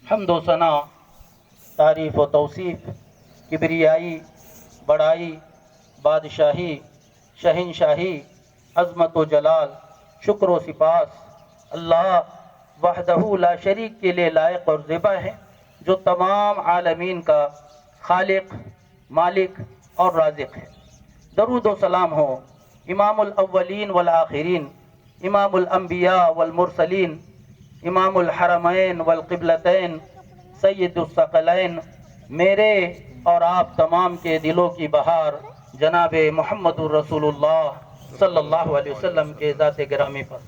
حمد و ثنا، تعریف و توصیف، کبریائی، بڑائی، بادشاہی، شہنشاہی، عظمت و جلال، شکر و سپاس اللہ وحدہ لا شریک کے لیے لائق اور زیبا ہے، جو تمام عالمین کا خالق، مالک اور رازق ہے۔ درود و سلام ہو امام الاولین والآخرین، امام الانبیاء والمرسلین، امام الحرمین والقبلتین، سید الثقلین، میرے اور آپ تمام کے دلوں کی بہار جناب محمد الرسول اللہ صلی اللہ علیہ وسلم کے ذات گرامی پر۔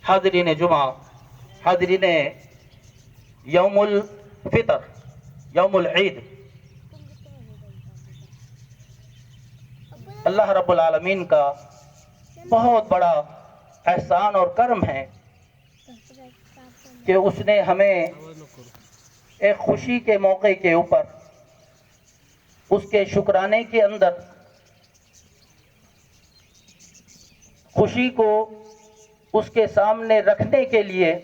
حاضرین جمعہ، حاضرین یوم الفطر، یوم العید، اللہ رب العالمین کا بہت بڑا احسان اور کرم ہے کہ اس نے ہمیں ایک خوشی کے موقع کے اوپر، اس کے شکرانے کے اندر، خوشی کو اس کے سامنے رکھنے کے لیے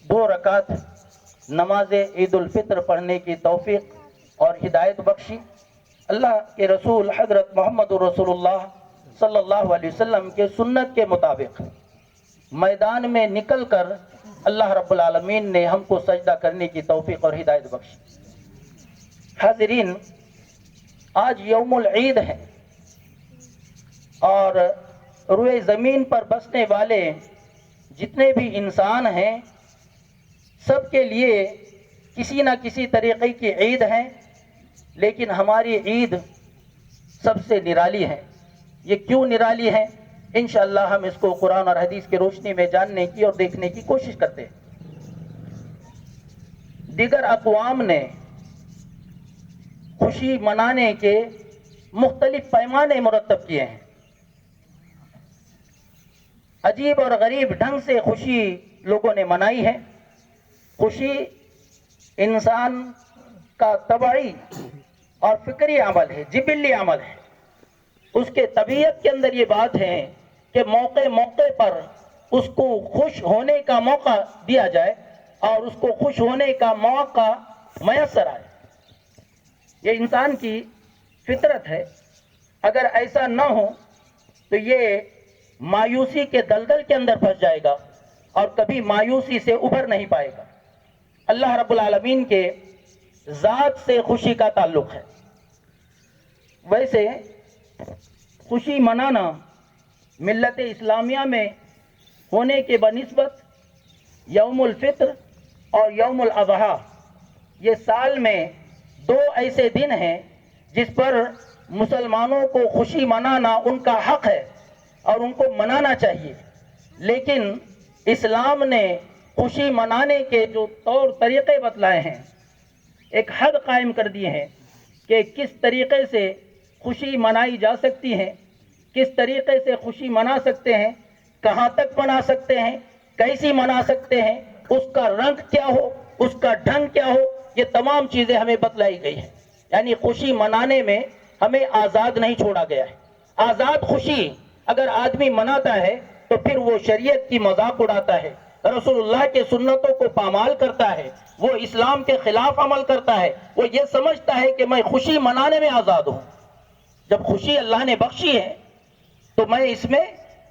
2 رکعت نماز عید الفطر پڑھنے کی توفیق اور ہدایت بخشی۔ اللہ کے رسول حضرت محمد رسول اللہ صلی اللہ علیہ وسلم کے سنت کے مطابق میدان میں نکل کر اللہ رب العالمین نے ہم کو سجدہ کرنے کی توفیق اور ہدایت بخشی۔ حاضرین، آج یوم العید ہے اور روئے زمین پر بسنے والے جتنے بھی انسان ہیں سب کے لیے کسی نہ کسی طریقے کی عید ہے، لیکن ہماری عید سب سے نرالی ہے۔ یہ کیوں نرالی ہے؟ انشاءاللہ ہم اس کو قرآن اور حدیث کی روشنی میں جاننے کی اور دیکھنے کی کوشش کرتے ہیں۔ دیگر اقوام نے خوشی منانے کے مختلف پیمانے مرتب کیے ہیں، عجیب اور غریب ڈھنگ سے خوشی لوگوں نے منائی ہے۔ خوشی انسان کا طبعی اور فکری عمل ہے، جبلی عمل ہے۔ اس کے طبیعت کے اندر یہ بات ہے کہ موقع موقع پر اس کو خوش ہونے کا موقع دیا جائے اور اس کو خوش ہونے کا موقع میسر آئے۔ یہ انسان کی فطرت ہے۔ اگر ایسا نہ ہو تو یہ مایوسی کے دلدل کے اندر پھنس جائے گا اور کبھی مایوسی سے ابھر نہیں پائے گا۔ اللہ رب العالمین کے ذات سے خوشی کا تعلق ہے۔ ویسے خوشی منانا ملت اسلامیہ میں ہونے کے بنسبت یوم الفطر اور یوم الاضحیٰ، یہ سال میں 2 ایسے دن ہیں جس پر مسلمانوں کو خوشی منانا ان کا حق ہے اور ان کو منانا چاہیے، لیکن اسلام نے خوشی منانے کے جو طور طریقے بتلائے ہیں، ایک حد قائم کر دیے ہیں کہ کس طریقے سے خوشی منائی جا سکتی ہے، کس طریقے سے خوشی منا سکتے ہیں، کہاں تک منا سکتے ہیں، کیسی منا سکتے ہیں، اس کا رنگ کیا ہو، اس کا ڈھنگ کیا ہو، یہ تمام چیزیں ہمیں بتلائی گئی ہیں۔ یعنی خوشی منانے میں ہمیں آزاد نہیں چھوڑا گیا ہے۔ آزاد خوشی اگر آدمی مناتا ہے تو پھر وہ شریعت کی مذاق اڑاتا ہے، رسول اللہ کے سنتوں کو پامال کرتا ہے، وہ اسلام کے خلاف عمل کرتا ہے، وہ یہ سمجھتا ہے کہ میں خوشی منانے میں آزاد ہوں۔ جب خوشی اللہ نے بخشی ہے تو میں اس میں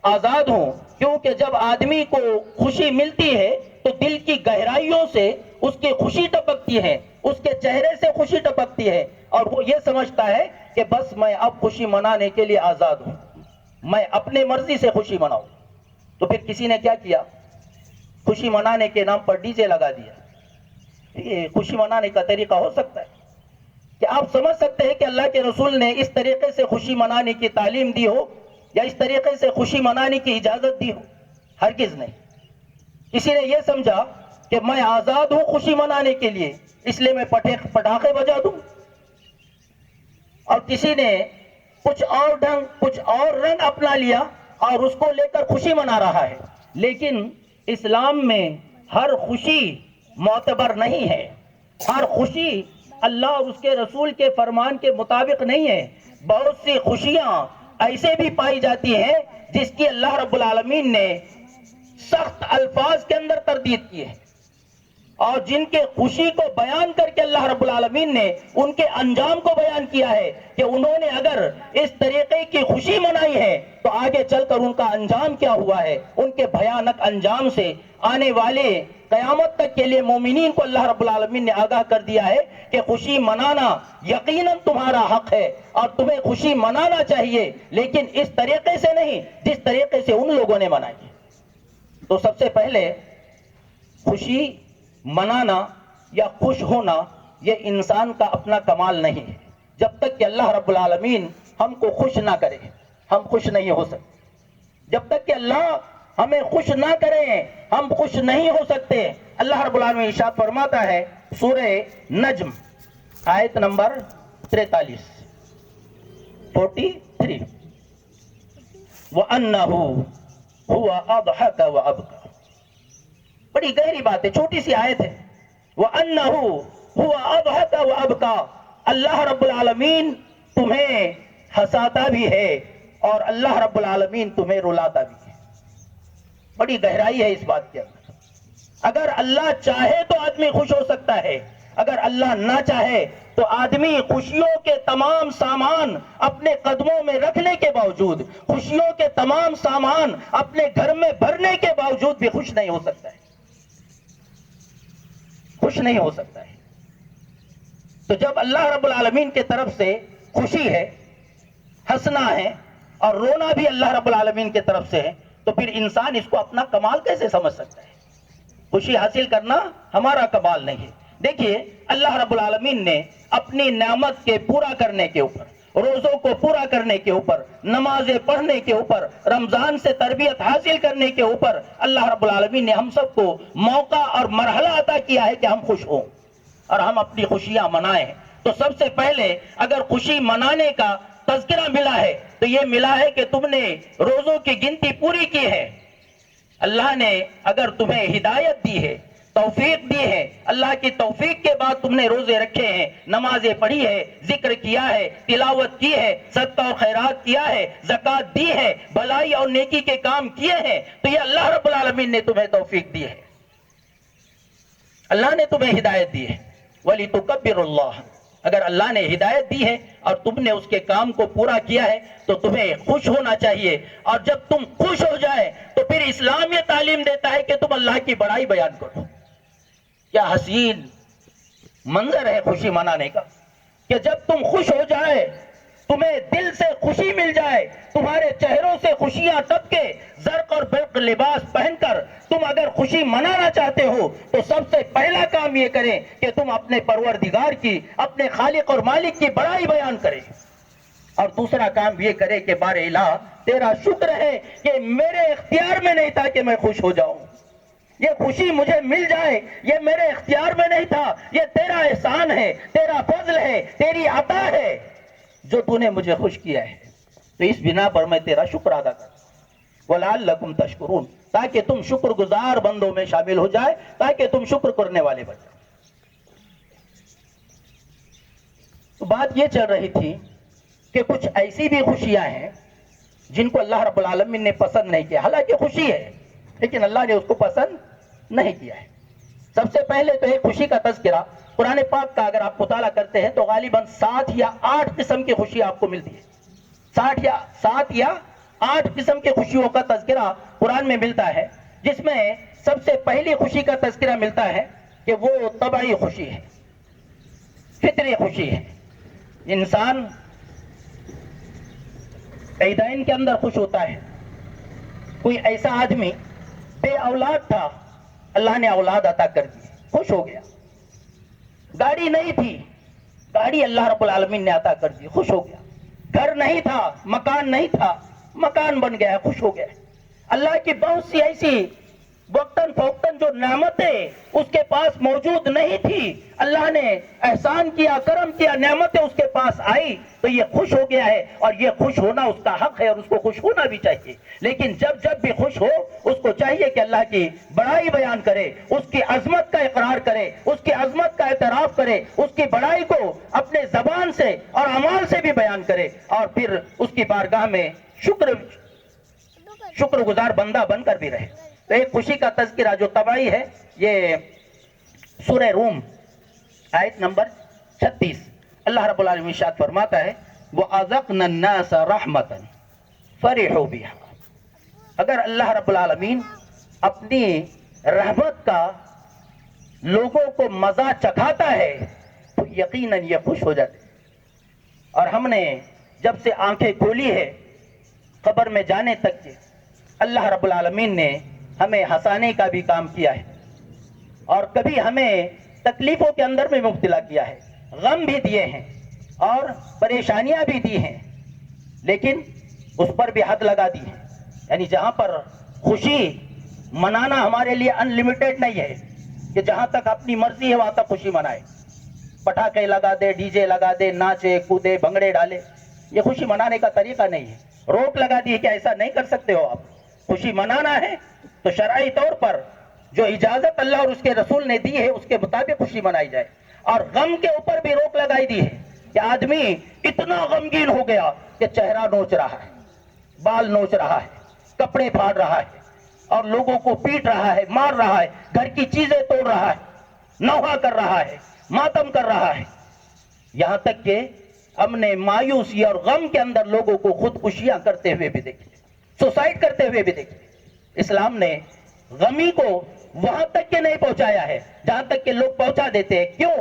آزاد ہوں، کیونکہ جب آدمی کو خوشی ملتی ہے تو دل کی گہرائیوں سے اس کی خوشی ٹپکتی ہے، اس کے چہرے سے خوشی ٹپکتی ہے اور وہ یہ سمجھتا ہے کہ بس میں اب خوشی منانے کے لیے آزاد ہوں، میں اپنے مرضی سے خوشی مناؤں۔ تو پھر کسی نے کیا کیا؟ خوشی منانے کے نام پر ڈی جے لگا دیا۔ یہ خوشی منانے کا طریقہ ہو سکتا ہے کہ آپ سمجھ سکتے ہیں کہ اللہ کے رسول نے اس طریقے سے خوشی منانے کی تعلیم دی ہو یا اس طریقے سے خوشی منانے کی اجازت دی ہو؟ ہرگز نہیں۔ کسی نے یہ سمجھا کہ میں آزاد ہوں خوشی منانے کے لیے، اس لیے میں پٹاخے بجا دوں، اور کسی نے کچھ اور ڈھنگ، کچھ اور رنگ اپنا لیا اور اس کو لے کر خوشی منا رہا ہے۔ لیکن اسلام میں ہر خوشی معتبر نہیں ہے، ہر خوشی اللہ اور اس کے رسول کے فرمان کے مطابق نہیں ہے۔ بہت سی خوشیاں ایسے بھی پائی جاتی ہیں جس کی اللہ رب العالمین نے سخت الفاظ کے اندر تردید کی ہے، اور جن کے خوشی کو بیان کر کے اللہ رب العالمین نے ان کے انجام کو بیان کیا ہے کہ انہوں نے اگر اس طریقے کی خوشی منائی ہے تو آگے چل کر ان کا انجام کیا ہوا ہے. ان کے بھیانک انجام سے آنے والے قیامت تک کے لیے مومنین کو اللہ رب العالمین نے آگاہ کر دیا ہے کہ خوشی منانا یقیناً تمہارا حق ہے اور تمہیں خوشی منانا چاہیے، لیکن اس طریقے سے نہیں جس طریقے سے ان لوگوں نے منائی. تو سب سے پہلے خوشی منانا یا خوش ہونا یہ انسان کا اپنا کمال نہیں ہے. جب تک کہ اللہ رب العالمین ہم کو خوش نہ کرے ہم خوش نہیں ہو سکتے. جب تک کہ اللہ ہمیں خوش نہ کریں ہم خوش نہیں ہو سکتے. اللہ رب العالمین ارشاد فرماتا ہے سورہ نجم آیت نمبر 43 وَأَنَّهُ هُوَ أَضْحَكَ وَأَبْكَى. بڑی گہری بات ہے، چھوٹی سی آیت ہے. وَأَنَّهُ هُوَ أَضْحَكَ وَأَبْكَى. اللہ رب العالمین تمہیں ہنساتا بھی ہے اور اللہ رب العالمین تمہیں رلاتا بھی ہے. بڑی گہرائی ہے اس بات کے اندر. اگر اللہ چاہے تو آدمی خوش ہو سکتا ہے، اگر اللہ نہ چاہے تو آدمی خوشیوں کے تمام سامان اپنے قدموں میں رکھنے کے باوجود، خوشیوں کے تمام سامان اپنے گھر میں بھرنے کے باوجود بھی خوش نہیں ہو سکتا ہے. خوش نہیں ہو سکتا ہے. تو جب اللہ رب العالمین کی طرف سے خوشی ہے، ہنسنا ہے اور رونا بھی اللہ رب العالمین کی طرف سے ہے، تو پھر انسان اس کو اپنا کمال کیسے سمجھ سکتا ہے؟ خوشی حاصل کرنا ہمارا کمال نہیں ہے. دیکھیے اللہ رب العالمین نے اپنی نعمت کے پورا کرنے کے اوپر، روزوں کو پورا کرنے کے اوپر، نمازیں پڑھنے کے اوپر، رمضان سے تربیت حاصل کرنے کے اوپر اللہ رب العالمین نے ہم سب کو موقع اور مرحلہ عطا کیا ہے کہ ہم خوش ہوں اور ہم اپنی خوشیاں منائیں. تو سب سے پہلے اگر خوشی منانے کا تذکرہ ملا ہے تو یہ ملا ہے کہ تم نے روزوں کی گنتی پوری کی ہے. اللہ نے اگر تمہیں ہدایت دی ہے، توفیق دی ہے، اللہ کی توفیق کے بعد تم نے روزے رکھے ہیں، نمازیں پڑھی ہے، ذکر کیا ہے، تلاوت کی ہے، صدقہ اور خیرات کیا ہے، زکوٰۃ دی ہے، بھلائی اور نیکی کے کام کیے ہیں، تو یہ اللہ رب العالمین نے تمہیں توفیق دی ہے، اللہ نے تمہیں ہدایت دی ہے. وَلِتُكَبِّرُ اللَّهَ. اگر اللہ نے ہدایت دی ہے اور تم نے اس کے کام کو پورا کیا ہے تو تمہیں خوش ہونا چاہیے. اور جب تم خوش ہو جائے تو پھر اسلام یہ تعلیم دیتا ہے کہ تم اللہ کی بڑائی بیان کرو. کیا حسین منظر ہے خوشی منانے کا کہ جب تم خوش ہو جائے، تمہیں دل سے خوشی مل جائے، تمہارے چہروں سے خوشیاں ٹپکے، زرق اور برق لباس پہن کر تم اگر خوشی منانا چاہتے ہو تو سب سے پہلا کام یہ کریں کہ تم اپنے پروردگار کی، اپنے خالق اور مالک کی بڑائی بیان کریں. اور دوسرا کام یہ کرے کہ بار الہ تیرا شکر ہے کہ میرے اختیار میں نہیں تھا کہ میں خوش ہو جاؤں، یہ خوشی مجھے مل جائے یہ میرے اختیار میں نہیں تھا، یہ تیرا احسان ہے، تیرا فضل ہے، تیری عطا ہے جو تو نے مجھے خوش کیا ہے. تو اس بنا پر میں تیرا شکر ادا کرتا ہوں. وَلَعَلَّكُمْ تَشْكُرُونَ. تاکہ تم شکر گزار بندوں میں شامل ہو جائے، تاکہ تم شکر کرنے والے بن جائے. تو بات یہ چل رہی تھی کہ کچھ ایسی بھی خوشیاں ہیں جن کو اللہ رب العالمین نے پسند نہیں کیا. حالانکہ خوشی ہے لیکن اللہ نے اس کو پسند نہیں کیا ہے. سب سے پہلے تو ایک خوشی کا تذکرہ قرآن پاک کا اگر آپ مطالعہ کرتے ہیں تو غالباً 7 یا 8 قسم کی خوشی آپ کو ملتی ہے. 7 یا 8 قسم کی خوشیوں کا تذکرہ قرآن میں ملتا ہے، جس میں سب سے پہلی خوشی کا تذکرہ ملتا ہے کہ وہ طبعی خوشی ہے، فطری خوشی ہے. انسان عیدین کے اندر خوش ہوتا ہے. کوئی ایسا آدمی بے اولاد تھا، اللہ نے اولاد عطا کر دی، خوش ہو گیا. گاڑی نہیں تھی، گاڑی اللہ رب العالمین نے عطا کر دی، خوش ہو گیا. گھر نہیں تھا، مکان نہیں تھا، مکان بن گیا، خوش ہو گیا. اللہ کی بہت سی ایسی وقتاً فوقتاً جو نعمتیں اس کے پاس موجود نہیں تھی، اللہ نے احسان کیا، کرم کیا، نعمتیں اس کے پاس آئی تو یہ خوش ہو گیا ہے. اور یہ خوش ہونا اس کا حق ہے اور اس کو خوش ہونا بھی چاہیے. لیکن جب بھی خوش ہو اس کو چاہیے کہ اللہ کی بڑائی بیان کرے، اس کی عظمت کا اقرار کرے، اس کی عظمت کا اعتراف کرے، اس کی بڑائی کو اپنے زبان سے اور اعمال سے بھی بیان کرے، اور پھر اس کی بارگاہ میں شکر گزار بندہ بن کر بھی رہے. تو ایک خوشی کا تذکرہ جو طبعی ہے یہ سورہ روم آیت نمبر 36 اللہ رب العالمین ارشاد فرماتا ہے وَأَذَقْنَا النَّاسَ رَحْمَةً فَرِحُوا بِهَا، اگر اللہ رب العالمین اپنی رحمت کا لوگوں کو مزہ چکھاتا ہے تو یقیناً یہ خوش ہو جاتے ہیں۔ اور ہم نے جب سے آنکھیں کھولی ہے قبر میں جانے تک کے اللہ رب العالمین نے ہمیں ہنسانے کا بھی کام کیا ہے اور کبھی ہمیں تکلیفوں کے اندر میں مبتلا کیا ہے، غم بھی دیے ہیں اور پریشانیاں بھی دی ہیں، لیکن اس پر بھی حد لگا دی ہے۔ یعنی جہاں پر خوشی منانا ہمارے لیے ان لمیٹڈ نہیں ہے کہ جہاں تک اپنی مرضی ہے وہاں تک خوشی منائے، پٹاخے لگا دے، ڈی جے لگا دے، ناچے کودے بھنگڑے ڈالے، یہ خوشی منانے کا طریقہ نہیں ہے۔ روک لگا دی ہے کہ ایسا نہیں کر سکتے ہو آپ۔ خوشی منانا ہے تو شرعی طور پر جو اجازت اللہ اور اس کے رسول نے دی ہے اس کے مطابق خوشی منائی جائے۔ اور غم کے اوپر بھی روک لگائی دی ہے کہ آدمی اتنا غمگین ہو گیا کہ چہرہ نوچ رہا ہے، بال نوچ رہا ہے، کپڑے پھاڑ رہا ہے اور لوگوں کو پیٹ رہا ہے، مار رہا ہے، گھر کی چیزیں توڑ رہا ہے، نوحہ کر رہا ہے، ماتم کر رہا ہے، یہاں تک کہ ہم نے مایوسی اور غم کے اندر لوگوں کو خودکشیاں کرتے ہوئے بھی دیکھے، سوسائڈ کرتے ہوئے بھی دیکھے۔ اسلام نے غمی کو وہاں تک کہ نہیں پہنچایا ہے جہاں تک کہ لوگ پہنچا دیتے ہیں۔ کیوں؟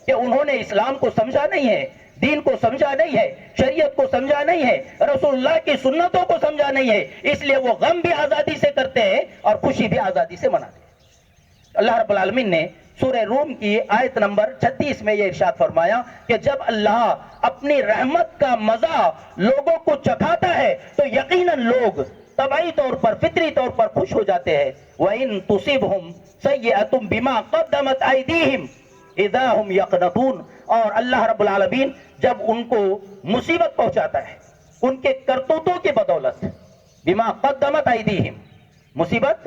کہ انہوں نے اسلام کو سمجھا نہیں ہے، دین کو سمجھا نہیں ہے، شریعت کو سمجھا نہیں ہے، رسول اللہ کی سنتوں کو سمجھا نہیں ہے، اس لیے وہ غم بھی آزادی سے کرتے ہیں اور خوشی بھی آزادی سے مناتے ہیں۔ اللہ رب العالمین نے سورہ روم کی آیت نمبر 36 میں یہ ارشاد فرمایا کہ جب اللہ اپنی رحمت کا مزہ لوگوں کو چکھاتا ہے تو یقیناً لوگ طبعی طور پر، فطری طور پر خوش ہو جاتے ہیں۔ وَإِن تُصِبْهُمْ سَيِّئَةٌ بِمَا قَدَّمَتْ أَيْدِيهِمْ إِذَا هُمْ يَقْنَطُونَ، اور اللہ رب العالمین جب ان کو مصیبت پہنچاتا ہے ان کے کرتوتوں کی بدولت، بِمَا قَدَّمَتْ أَيْدِيهِمْ، مصیبت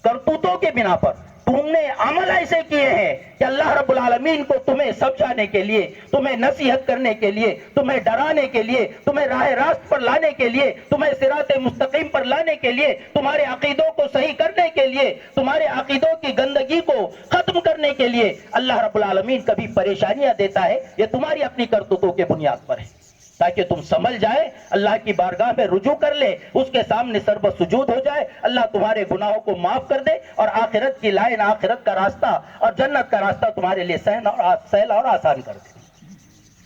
کرتوتوں کے بنا پر، تم نے عمل ایسے کیے ہیں کہ اللہ رب العالمین کو تمہیں سمجھانے کے لیے، تمہیں نصیحت کرنے کے لیے، تمہیں ڈرانے کے لیے، تمہیں راہ راست پر لانے کے لیے، تمہیں صراط مستقیم پر لانے کے لیے، تمہارے عقیدوں کو صحیح کرنے کے لیے، تمہارے عقیدوں کی گندگی کو ختم کرنے کے لیے اللہ رب العالمین کبھی پریشانیاں دیتا ہے، یہ تمہاری اپنی کرتوتوں کے بنیاد پر ہے، تاکہ تم سمجھ جائے، اللہ کی بارگاہ میں رجوع کر لے، اس کے سامنے سر بسجود ہو جائے، اللہ تمہارے گناہوں کو معاف کر دے اور آخرت کی لائن، آخرت کا راستہ اور جنت کا راستہ تمہارے لیے سہل اور آسان کر دے۔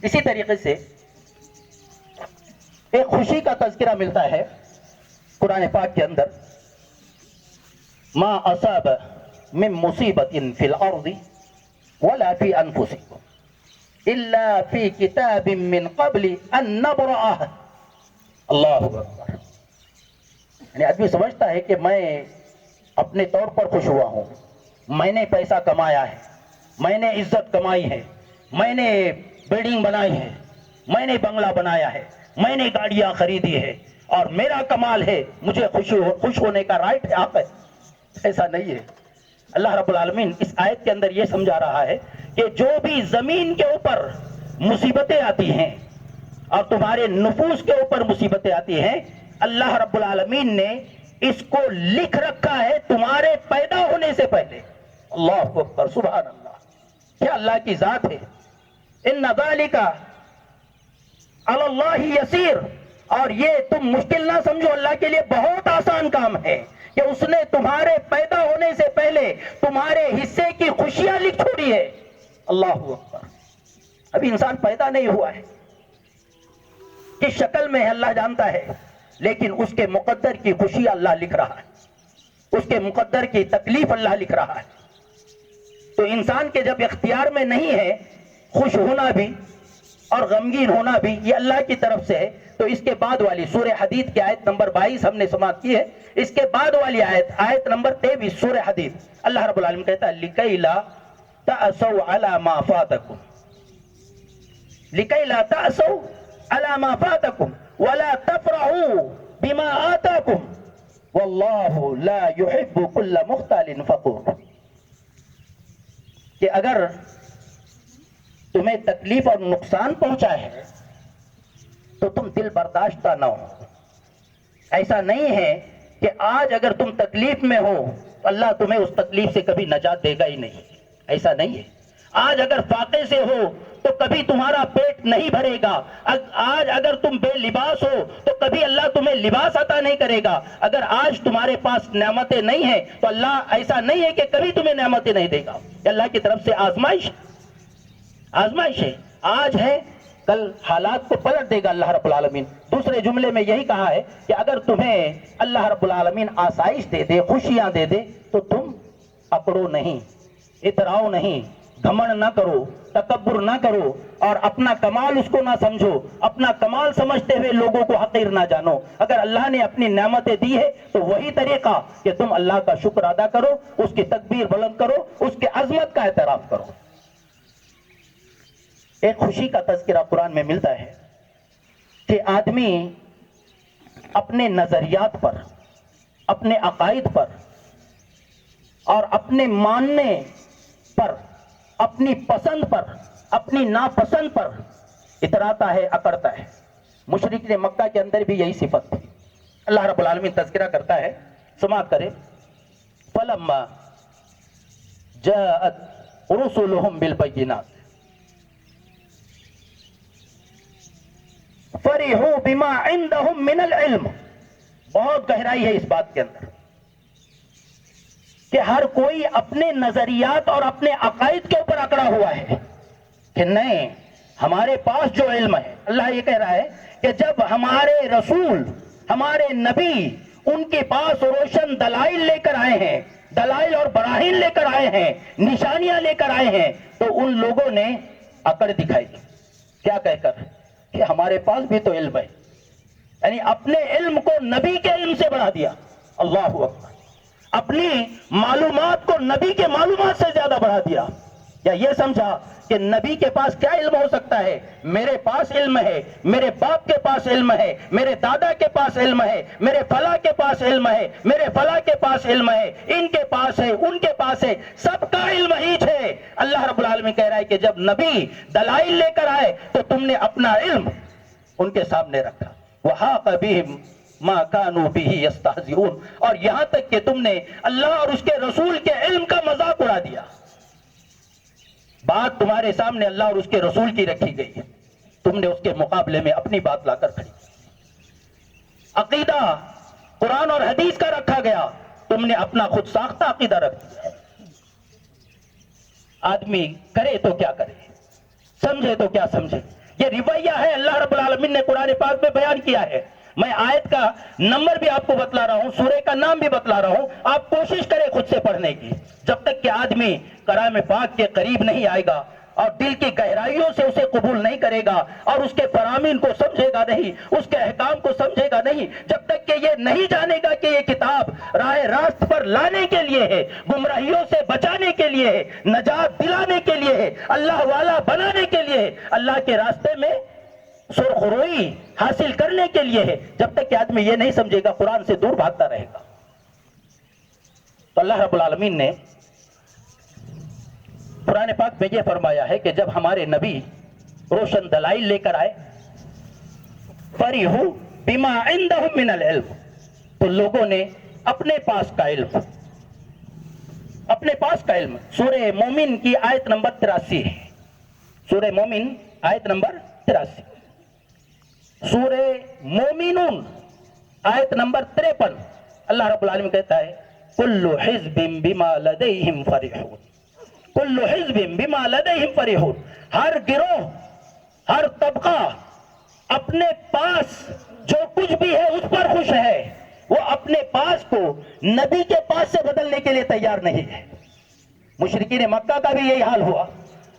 اسی طریقے سے ایک خوشی کا تذکرہ ملتا ہے قرآن پاک کے اندر، ما اصاب من مصیبت فی الارض ولا فی انفسکم الا فی کتاب من قبل ان نبرأہ۔ اللہ اکبر۔ یعنی آدمی سمجھتا ہے کہ میں اپنے طور پر خوش ہوا ہوں، میں نے پیسہ کمایا ہے، میں نے عزت کمائی ہے، میں نے بلڈنگ بنائی ہے، میں نے بنگلہ بنایا ہے، میں نے گاڑیاں خریدی ہے اور میرا کمال ہے، مجھے خوش ہونے کا رائٹ ہے، حق ہے۔ ایسا نہیں ہے۔ اللہ رب العالمین اس آیت کے اندر یہ سمجھا رہا ہے کہ جو بھی زمین کے اوپر مصیبتیں آتی ہیں اور تمہارے نفوس کے اوپر مصیبتیں آتی ہیں، اللہ رب العالمین نے اس کو لکھ رکھا ہے تمہارے پیدا ہونے سے پہلے۔ اللہ اکبر، سبحان اللہ، کیا اللہ کی ذات ہے۔ ان ذالک علی اللہ یسیر، اور یہ تم مشکل نہ سمجھو، اللہ کے لیے بہت آسان کام ہے کہ اس نے تمہارے پیدا ہونے سے پہلے تمہارے حصے کی خوشیاں لکھ چھوڑی ہے۔ اللہ اکبر۔ ابھی انسان پیدا نہیں ہوا ہے، کس شکل میں ہے اللہ جانتا ہے، لیکن اس کے مقدر کی خوشی اللہ لکھ رہا ہے، اس کے مقدر کی تکلیف اللہ لکھ رہا ہے۔ تو انسان کے جب اختیار میں نہیں ہے خوش ہونا بھی اور غمگین ہونا بھی، یہ اللہ کی طرف سے ہے، تو اس کے بعد والی سورہ حدید کی آیت نمبر 22 ہم نے سماعت کی ہے، اس کے بعد والی آیت نمبر 23 سورہ حدید، اللہ رب العالمین کہتا ہے لِكَيْ لَا تَأْسَوْا عَلَى مَا فَاتَكُمْ، لِكَيْ لَا تَأْسَوْا عَلَى مَا فَاتَكُمْ وَلَا تَفْرَحُوا بِمَا آتَاكُمْ وَاللَّهُ لَا يُحِبُّ كُلَّ مُخْتَالٍ فَخُورٍ، کہ اگر تمہیں تکلیف اور نقصان پہنچا ہے تو تم دل برداشتہ نہ ہو۔ ایسا نہیں ہے کہ آج اگر تم تکلیف میں ہو تو اللہ تمہیں اس تکلیف سے کبھی نجات دے گا ہی نہیں، ایسا نہیں ہے. آج اگر فاقے سے ہو تو کبھی تمہارا پیٹ نہیں بھرے گا. آج اگر تم بے لباس ہو تو کبھی اللہ تمہیں لباس عطا نہیں کرے گا. اگر آج تمہارے پاس نعمتیں نہیں ہیں تو اللہ ایسا نہیں ہے کہ کبھی تمہیں نعمتیں نہیں دے گا. یہ اللہ کی طرف سے آزمائش ہے. آج ہے کل حالات کو پلٹ دے گا اللہ رب العالمین. دوسرے جملے میں یہی کہا ہے کہ اگر تمہیں اللہ رب العالمین آسائش دے دے, خوشیاں دے دے, تو تم اکڑو نہیں, اتراؤ نہیں, گھمنڈ نہ کرو, تکبر نہ کرو, اور اپنا کمال اس کو نہ سمجھو. اپنا کمال سمجھتے ہوئے لوگوں کو حقیر نہ جانو. اگر اللہ نے اپنی نعمتیں دی ہے تو وہی طریقہ کہ تم اللہ کا شکر ادا کرو, اس کی تکبیر بلند کرو, اس کے عظمت کا اعتراف کرو. ایک خوشی کا تذکرہ قرآن میں ملتا ہے کہ آدمی اپنے نظریات پر, اپنے عقائد پر اور اپنے ماننے پر, اپنی پسند پر, اپنی ناپسند پر اتراتا ہے, اکڑتا ہے. مشرکین مکہ کے اندر بھی یہی صفت تھی. اللہ رب العالمین تذکرہ کرتا ہے, سماعت کرے. فَلَمَّا جَاءَتْ رُسُلُهُمْ بِالْبَيِّنَاتِ فَرِحُوا بِمَا عِندَهُمْ مِنَ الْعِلْمِ. بہت گہرائی ہے اس بات کے اندر کہ ہر کوئی اپنے نظریات اور اپنے عقائد کے اوپر اکڑا ہوا ہے کہ نہیں, ہمارے پاس جو علم ہے. اللہ یہ کہہ رہا ہے کہ جب ہمارے رسول, ہمارے نبی ان کے پاس روشن دلائل لے کر آئے ہیں, دلائل اور براہین لے کر آئے ہیں, نشانیاں لے کر آئے ہیں, تو ان لوگوں نے اکڑ دکھائی. کیا کہہ کر کہ ہمارے پاس بھی تو علم ہے. یعنی اپنے علم کو نبی کے علم سے بڑھا دیا. اللہ اکبر. اپنی معلومات کو نبی کے معلومات سے زیادہ بڑھا دیا. یا یہ سمجھا کہ نبی کے پاس کیا علم ہو سکتا ہے, میرے پاس علم ہے, میرے باپ کے پاس علم ہے, میرے دادا کے پاس علم ہے, میرے فلاں کے پاس علم ہے, میرے فلاں کے پاس علم ہے, ان کے پاس ہے, ان کے پاس ہے, سب کا علم ہی ہے. اللہ رب العالمین کہہ رہا ہے کہ جب نبی دلائل لے کر آئے تو تم نے اپنا علم ان کے سامنے رکھا. وَحَاقَ بِهِمْ مَا كَانُوا بِهِ يَسْتَهْزِئُونَ. اور یہاں تک کہ تم نے اللہ اور اس کے رسول کے علم کا مذاق اڑا دیا. بات تمہارے سامنے اللہ اور اس کے رسول کی رکھی گئی ہے, تم نے اس کے مقابلے میں اپنی بات لا کر کھڑی. عقیدہ قرآن اور حدیث کا رکھا گیا, تم نے اپنا خود ساختہ عقیدہ رکھ دیا. آدمی کرے تو کیا کرے, سمجھے تو کیا سمجھے. یہ رویہ ہے اللہ رب العالمین نے قرآن پاک میں بیان کیا ہے. میں آیت کا نمبر بھی آپ کو بتلا رہا ہوں, سورہ کا نام بھی بتلا رہا ہوں, آپ کوشش کریں خود سے پڑھنے کی. جب تک کہ آدمی کلام پاک کے قریب نہیں آئے گا اور دل کی گہرائیوں سے اسے قبول نہیں کرے گا اور اس کے فرامین کو سمجھے گا نہیں, اس کے احکام کو سمجھے گا نہیں, جب تک کہ یہ نہیں جانے گا کہ یہ کتاب راہ راست پر لانے کے لیے ہے, گمراہیوں سے بچانے کے لیے ہے, نجات دلانے کے لیے ہے, اللہ والا بنانے کے لیے ہے, اللہ کے راستے میں سرخروئی حاصل کرنے کے لیے ہے, جب تک کہ آدمی یہ نہیں سمجھے گا قرآن سے دور بھاگتا رہے گا. تو اللہ رب العالمین نے قرآن پاک میں یہ فرمایا ہے کہ جب ہمارے نبی روشن دلائل لے کر آئے, فَرِحُوا بِمَا عِندَهُم مِّنَ الْعِلْمِ, تو لوگوں نے اپنے پاس کا علم, اپنے پاس کا علم. سورہ مومن کی آیت نمبر 83 ہے, سورہ مومن آیت نمبر 83, سورہ مومنون آیت نمبر 53. اللہ رب العالمین کہتا ہے کل حزب بما لدیہم فرحون, کل حزب بما لدیہم فرحون. ہر گروہ, ہر طبقہ اپنے پاس جو کچھ بھی ہے اس پر خوش ہے, وہ اپنے پاس کو نبی کے پاس سے بدلنے کے لیے تیار نہیں ہے. مشرکین مکہ کا بھی یہی حال ہوا,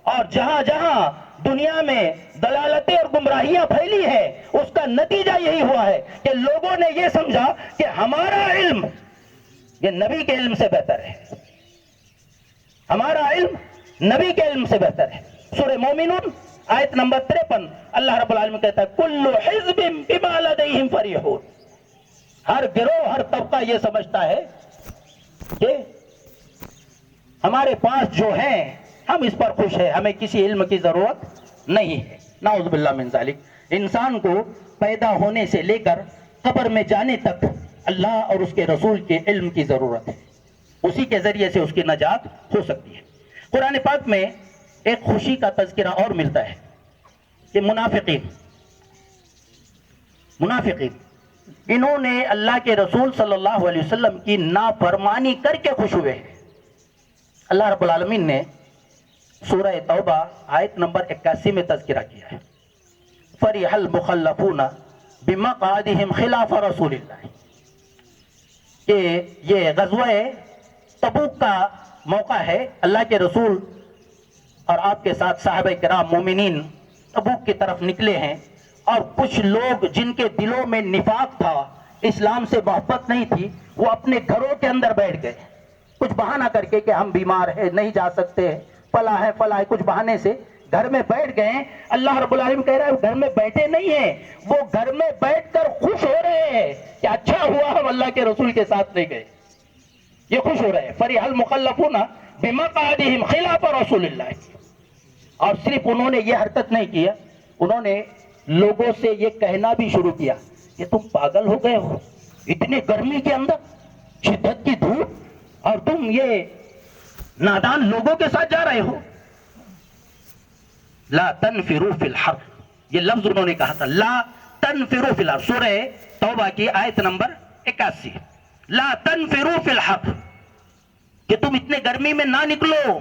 اور جہاں جہاں دنیا میں دلالتیں اور گمراہیاں پھیلی ہیں اس کا نتیجہ یہی ہوا ہے کہ لوگوں نے یہ سمجھا کہ ہمارا علم یہ نبی کے علم سے بہتر ہے, ہمارا علم نبی کے علم سے بہتر ہے. سورہ مومنون آیت نمبر 53 اللہ رب العالمین کہتا ہے کل حزب بما لدیہم فرحون. ہر گروہ, ہر طبقہ یہ سمجھتا ہے کہ ہمارے پاس جو ہیں ہم اس پر خوش ہیں, ہمیں کسی علم کی ضرورت نہیں ہے. نعوذ باللہ من ذالک. انسان کو پیدا ہونے سے لے کر قبر میں جانے تک اللہ اور اس کے رسول کے علم کی ضرورت ہے, اسی کے ذریعے سے اس کی نجات ہو سکتی ہے. قرآن پاک میں ایک خوشی کا تذکرہ اور ملتا ہے کہ منافقین انہوں نے اللہ کے رسول صلی اللہ علیہ وسلم کی نافرمانی کر کے خوش ہوئے ہیں. اللہ رب العالمین نے سورہ توبہ آیت نمبر 81 میں تذکرہ کیا ہے. فَرِحَ الْمُخَلَّفُونَ بِمَقْعَدِهِمْ خِلَافَ رسول اللہ، کہ یہ غزوہ تبوک کا موقع ہے. اللہ کے رسول اور آپ کے ساتھ صحابہ کرام مومنین تبوک کی طرف نکلے ہیں، اور کچھ لوگ جن کے دلوں میں نفاق تھا، اسلام سے محبت نہیں تھی، وہ اپنے گھروں کے اندر بیٹھ گئے کچھ بہانہ کر کے کہ ہم بیمار ہیں، نہیں جا سکتے، فلاں ہے کچھ بہانے سے گھر میں بیٹھ گئے ہیں. اللہ رب العالمین کہہ رہا ہے وہ گھر میں بیٹھے نہیں ہیں، وہ گھر میں بیٹھ کر خوش ہو رہے ہیں کہ اچھا ہوا ہم اللہ کے رسول کے ساتھ نہیں گئے. یہ خوش ہو رہے ہیں. فَرِحَ الْمُخَلَّفُونَ بِمَقْعَدِهِمْ خِلَافَ رسول اللہ. اور صرف انہوں نے یہ حرکت نہیں کیا، انہوں نے لوگوں سے یہ کہنا بھی شروع کیا کہ تم پاگل ہو گئے ہو، اتنے گرمی کے اندر، شدت کی دھوپ، اور تم یہ نادان لوگوں کے ساتھ جا رہے ہو. لا تنفروا فی الحر، یہ لفظ انہوں نے کہا تھا، لا تنفروا فی الحر، سورہ توبہ کی آیت نمبر 81. لا تنفروا فی الحر، کہ تم اتنے گرمی میں نہ نکلو،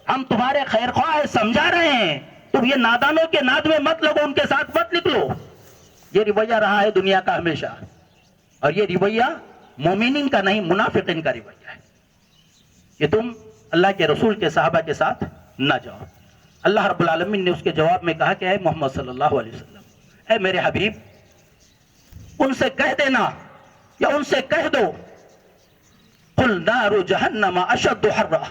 ہم تمہارے خیر خواہ سمجھا رہے ہیں، تم یہ نادانوں کے ناد میں مت لگو، ان کے ساتھ مت نکلو. یہ رویہ رہا ہے دنیا کا ہمیشہ، اور یہ رویہ مومنین کا نہیں، منافقین کا رویہ ہے کہ تم اللہ کے رسول کے صحابہ کے ساتھ نہ جاؤ. اللہ رب العالمین نے اس کے جواب میں کہا کہ اے محمد صلی اللہ علیہ وسلم، اے میرے حبیب، ان سے کہہ دینا یا ان سے کہہ دو، قل نار جہنم اشد حرا،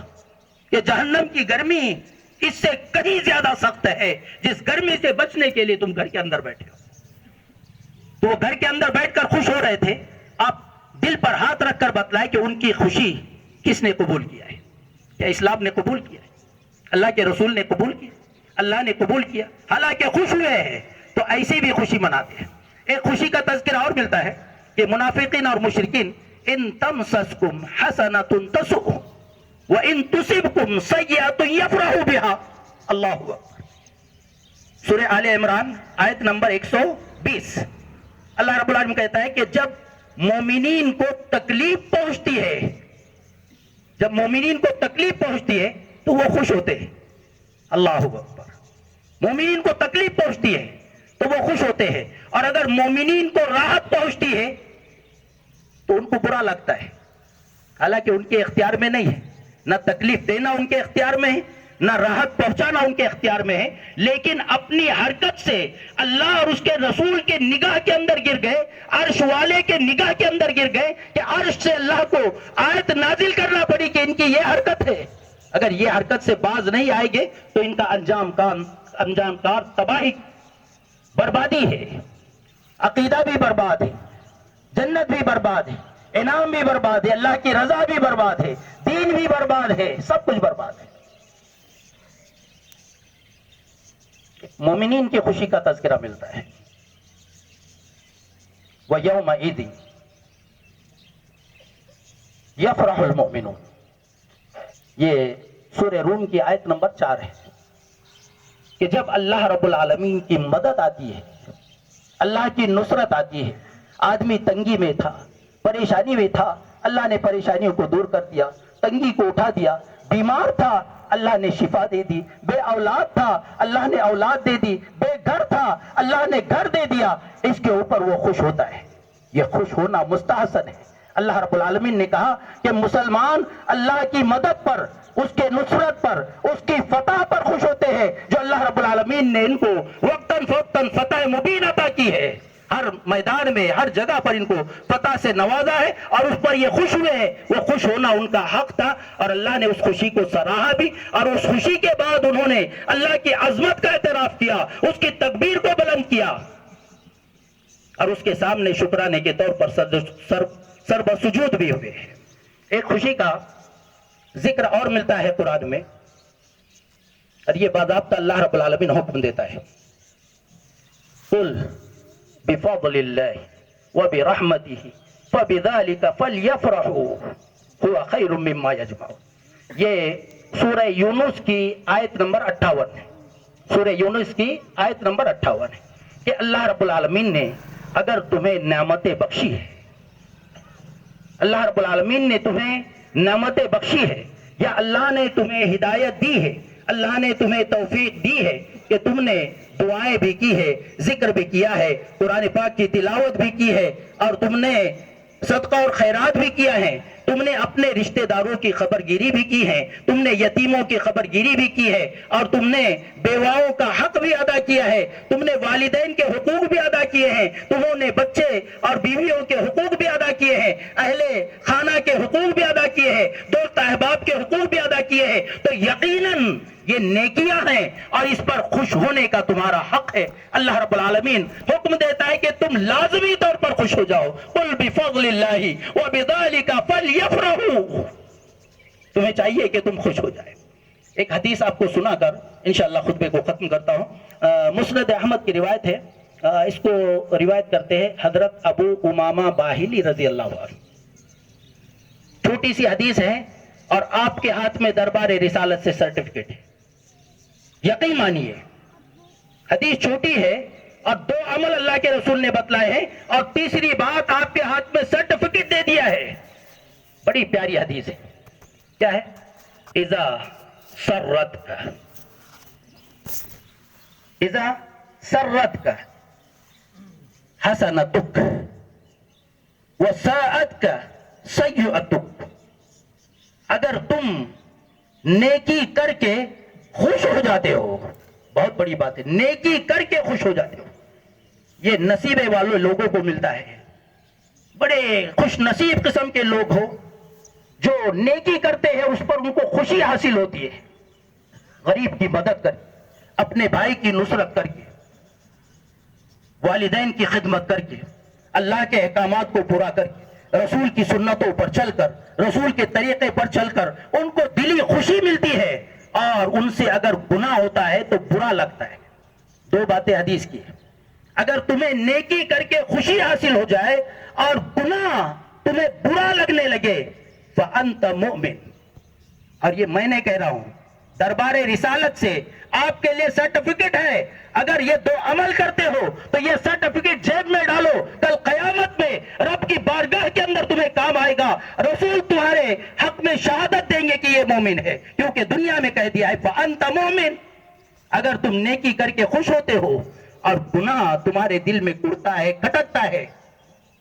کہ جہنم کی گرمی اس سے کہیں زیادہ سخت ہے جس گرمی سے بچنے کے لیے تم گھر کے اندر بیٹھے ہو. تو وہ گھر کے اندر بیٹھ کر خوش ہو رہے تھے. آپ دل پر ہاتھ رکھ کر بتلائے کہ ان کی خوشی کس نے قبول کیا ہے؟ کیا اسلام نے قبول کیا ہے؟ اللہ کے رسول نے قبول کیا؟ اللہ نے قبول کیا؟ حالانکہ خوش ہوئے ہیں تو ایسی بھی خوشی مناتے ہیں. ایک خوشی کا تذکرہ اور ملتا ہے کہ منافقین اور مشرکین، ان تمسسکم حسنۃ تسؤہم وان تصبکم سیئۃ یفرحوا بها. اللہ اکبر. سورہ آل عمران آیت نمبر 120. اللہ رب العالمین کہتا ہے کہ جب مومنین کو تکلیف پہنچتی ہے، تو وہ خوش ہوتے ہیں. اللہ اکبر. مومنین کو تکلیف پہنچتی ہے تو وہ خوش ہوتے ہیں، اور اگر مومنین کو راحت پہنچتی ہے تو ان کو برا لگتا ہے. حالانکہ ان کے اختیار میں نہیں ہے، نہ تکلیف دینا ان کے اختیار میں ہے، نہ راحت پہنچانا ان کے اختیار میں ہے، لیکن اپنی حرکت سے اللہ اور اس کے رسول کے نگاہ کے اندر گر گئے، عرش والے کے نگاہ کے اندر گر گئے کہ عرش سے اللہ کو آیت نازل کرنا پڑی کہ ان کی یہ حرکت ہے. اگر یہ حرکت سے باز نہیں آئے گے تو ان کا انجام کار تباہی، بربادی ہے. عقیدہ بھی برباد ہے، جنت بھی برباد ہے، انعام بھی برباد ہے، اللہ کی رضا بھی برباد ہے، دین بھی برباد ہے، سب کچھ برباد ہے. مومنین کی خوشی کا تذکرہ ملتا ہے. وَيَوْمَئِذٍ يَفْرَحُ الْمُؤْمِنُونَ، یہ سورہ روم کی آیت نمبر 4 ہے کہ جب اللہ رب العالمین کی مدد آتی ہے، اللہ کی نصرت آتی ہے. آدمی تنگی میں تھا، پریشانی میں تھا، اللہ نے پریشانیوں کو دور کر دیا، تنگی کو اٹھا دیا. بیمار تھا، اللہ نے شفا دے دی. بے اولاد تھا، اللہ نے اولاد دے دی. بے گھر تھا، اللہ نے گھر دے دیا. اس کے اوپر وہ خوش ہوتا ہے. یہ خوش ہونا مستحسن ہے. اللہ رب العالمین نے کہا کہ مسلمان اللہ کی مدد پر، اس کے نصرت پر، اس کی فتح پر خوش ہوتے ہیں جو اللہ رب العالمین نے ان کو وقتاً فوقتاً فتح مبین عطا کی ہے. ہر میدان میں، ہر جگہ پر ان کو فتح سے نوازا ہے اور اس پر یہ خوش ہوئے ہیں. وہ خوش ہونا ان کا حق تھا اور اللہ نے اس خوشی کو سراہا بھی، اور اس خوشی کے بعد انہوں نے اللہ کی عظمت کا اعتراف کیا، اس کی تکبیر کو بلند کیا، اور اس کے سامنے شکرانے کے طور پر سر بسجود بھی ہوئے. ایک خوشی کا ذکر اور ملتا ہے قرآن میں، اور یہ باضابطہ اللہ رب العالمین حکم دیتا ہے، قل بفضل اللہ وبرحمتہ فبذلک فلیفرحوا هو خیر مما یجمعون. یہ سورہ یونس کی آیت نمبر 58 ہے. سورہ یونس کی آیت نمبر 58 ہے کہ اللہ رب العالمین نے اگر تمہیں نعمتیں بخشی ہے، اللہ رب العالمین نے تمہیں نعمتیں بخشی ہے، یا اللہ نے تمہیں ہدایت دی ہے، اللہ نے تمہیں توفیق دی ہے کہ تم نے دعائیں بھی کی ہے، ذکر بھی کیا ہے، قرآن پاک کی تلاوت بھی کی ہے، اور تم نے صدقہ اور خیرات بھی کیا ہے، تم نے اپنے رشتہ داروں کی خبر گیری بھی کی ہے، تم نے یتیموں کی خبر گیری بھی کی ہے، اور تم نے بیواؤں کا حق بھی ادا کیا ہے، تم نے والدین کے حقوق بھی ادا کیے ہیں، تمہوں نے بچے اور بیویوں کے حقوق بھی ادا کیے ہیں، اہل خانہ کے حقوق بھی ادا کیے ہیں، دوست احباب کے حقوق بھی ادا کیے ہیں، تو یقیناً یہ نیکیاں ہیں اور اس پر خوش ہونے کا تمہارا حق ہے. اللہ رب العالمین حکم دیتا ہے کہ تم لازمی طور پر خوش ہو جاؤ. قل بفضل اللہ وبذلک فلیفرحوا. تمہیں چاہیے کہ تم خوش ہو جائے. ایک حدیث آپ کو سنا کر انشاءاللہ خطبے کو ختم کرتا ہوں. مسند احمد کی روایت ہے، اس کو روایت کرتے ہیں حضرت ابو امامہ باہلی رضی اللہ عنہ. چھوٹی سی حدیث ہے اور آپ کے ہاتھ میں دربار رسالت سے سرٹیفکیٹ ہے. یقین مانیے، حدیث چھوٹی ہے اور 2 عمل اللہ کے رسول نے بتلائے ہیں، اور تیسری بات آپ کے ہاتھ میں سرٹیفکیٹ دے دیا ہے. بڑی پیاری حدیث ہے. کیا ہے؟ اذا سرتک، اذا سرتک حسنتک وساءتک سیئتک. اگر تم نیکی کر کے خوش ہو جاتے ہو، بہت بڑی بات ہے، نیکی کر کے خوش ہو جاتے ہو، یہ نصیبے والوں لوگوں کو ملتا ہے. بڑے خوش نصیب قسم کے لوگ ہو جو نیکی کرتے ہیں، اس پر ان کو خوشی حاصل ہوتی ہے. غریب کی مدد کر کے، اپنے بھائی کی نصرت کر کے، والدین کی خدمت کر کے، اللہ کے احکامات کو پورا کر کے، رسول کی سنتوں پر چل کر، رسول کے طریقے پر چل کر ان کو دلی خوشی ملتی ہے، اور ان سے اگر گناہ ہوتا ہے تو برا لگتا ہے. 2 باتیں حدیث کی ہے. اگر تمہیں نیکی کر کے خوشی حاصل ہو جائے اور گناہ تمہیں برا لگنے لگے فَأَنْتَ مُؤْمِنٌ. اور یہ میں نے کہہ رہا ہوں، دربار رسالت سے آپ کے لیے سرٹیفکیٹ ہے. اگر یہ 2 عمل کرتے ہو تو یہ سرٹیفکیٹ جیب میں ڈالو، کل قیامت میں رب کی بارگاہ کے اندر تمہیں کام آئے گا. رسول تمہارے حق میں شہادت دیں گے کہ یہ مومن ہے، کیونکہ دنیا میں کہہ دیا ہے فَأَنْتَ مُؤْمِنٌ. اگر تم نیکی کر کے خوش ہوتے ہو اور گناہ تمہارے دل میں اڑتا ہے، کھٹکتا ہے،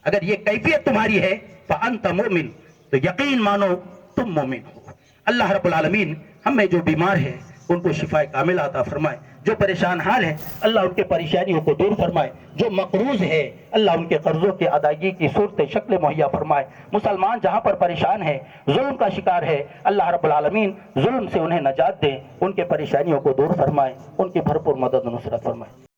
اگر یہ کیفیت تمہاری ہے فَأَنْتَ مُؤْمِنٌ، تو یقین مانو تم مومن ہو. اللہ رب العالمین ہم میں جو بیمار ہے ان کو شفا کامل عطا فرمائے، جو پریشان حال ہے اللہ ان کے پریشانیوں کو دور فرمائے، جو مقروض ہے اللہ ان کے قرضوں کی ادائیگی کی صورت شکل مہیا فرمائے. مسلمان جہاں پر پریشان ہے، ظلم کا شکار ہے، اللہ رب العالمین ظلم سے انہیں نجات دے، ان کے پریشانیوں کو دور فرمائے، ان کی بھرپور مدد و نصرت فرمائے.